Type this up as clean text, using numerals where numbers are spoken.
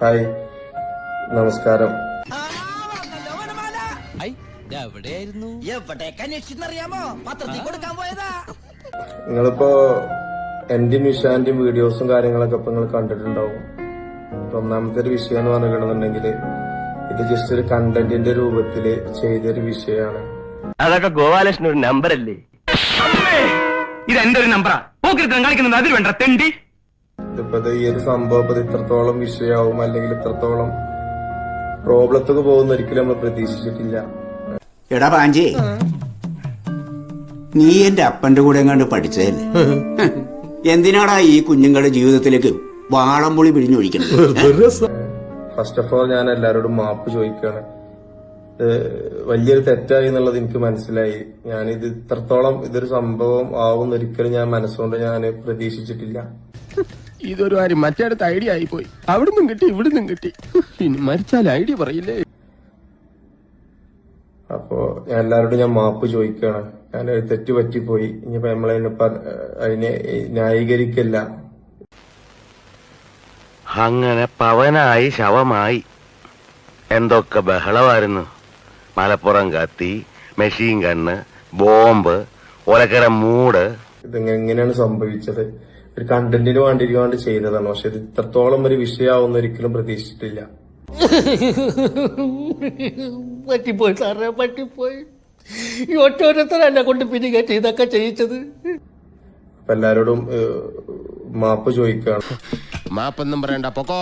Hi, നമസ്കാരം. നിങ്ങളിപ്പോ എന്റെയും വിഷാന്റെയും വീഡിയോസും കാര്യങ്ങളൊക്കെ ഇപ്പൊ നിങ്ങൾ കണ്ടിട്ടുണ്ടാവും. ഒന്നാമത്തെ ഒരു വിഷയം എന്ന് പറഞ്ഞിട്ടുണ്ടെങ്കിൽ ഇത് ജസ്റ്റ് ഒരു കണ്ടന്റിന്റെ രൂപത്തില് ചെയ്തൊരു വിഷയമാണ്. അതൊക്കെ ഗോപാലകൃഷ്ണൻ ഒരു നമ്പറല്ലേ? ഇത് എന്റെ ഒരു നമ്പറാ. കാണിക്കുന്നത് അതിൽ വേണ്ട തെണ്ടി. ഇതിപ്പോ ഈ ഒരു സംഭവം ഇത്രത്തോളം വിഷയമാവും അല്ലെങ്കിൽ ഇത്രത്തോളം പ്രോബ്ലത്തൊക്കെ പോകുന്ന ഒരിക്കലും നമ്മൾ പ്രതീക്ഷിച്ചിട്ടില്ല. എടാ പാഞ്ചി, നീ എന്റെ അപ്പന്റെ കൂടെ എങ്ങാണ്ട് പഠിച്ചതല്ലേ? എന്തിനാടാ ഈ കുഞ്ഞുങ്ങളുടെ ജീവിതത്തിലേക്ക് വാളംപുളി പിഴിഞ്ഞൊഴിക്കുന്നത്? ഫസ്റ്റ് ഓഫ് ഓൾ ഞാൻ എല്ലാവരോടും മാപ്പ് ചോദിക്കുകയാണ്. വലിയൊരു തെറ്റായി എന്നുള്ളത് എനിക്ക് മനസ്സിലായി. ഞാനിത് ഇത്രത്തോളം ഇതൊരു സംഭവം ആവുന്ന ഒരിക്കലും ഞാൻ മനസ്സുകൊണ്ട് ഞാൻ പ്രതീക്ഷിച്ചിട്ടില്ല. ഇതൊരു കാര്യം മറ്റേടത്ത് ഐഡിയ ആയിപ്പോയി. അവിടുന്നും കിട്ടി ഇവിടുന്നും കിട്ടി. ഇനി മരിച്ചാൽ ഐഡിയ പറയില്ലേ? അപ്പോ ഞാൻ എല്ലാവരോടും ഞാൻ മാപ്പ് ചോദിക്കുകയാണ്. ഞാൻ തെറ്റ് പറ്റിപ്പോയി. ഇനിയിപ്പോ അതിനെ ന്യായീകരിക്കില്ല. അങ്ങനെ പവനായി ശവമായി എന്തൊക്കെ ബഹളമായിരുന്നു. മലപ്പുറം കത്തി, മെഷീൻ ഗണ്ണ്, ബോംബ്, ഒലക്കര മൂട്. ഇതെങ്ങനെയാണ് സംഭവിച്ചത്? ഒരു കണ്ടന്റിന് വേണ്ടിയിരിക്കാണ്ട് ചെയ്തതാണ്. പക്ഷെ ഇത് ഇത്രത്തോളം ഒരു വിഷയമാവുന്ന ഒരിക്കലും പ്രതീക്ഷിച്ചിട്ടില്ല. പറ്റിപ്പോയി സാറേ, പറ്റിപ്പോയി. ഈ ഒറ്റോരത്തര എന്നെ കൊണ്ട് പിന്നെ കയറ്റി ഇതൊക്കെ ചെയ്യിച്ചത്. അപ്പൊ എല്ലാരോടും മാപ്പ് ചോദിക്കുകയാണ്. മാപ്പൊന്നും പറയണ്ട, പൊക്കോ.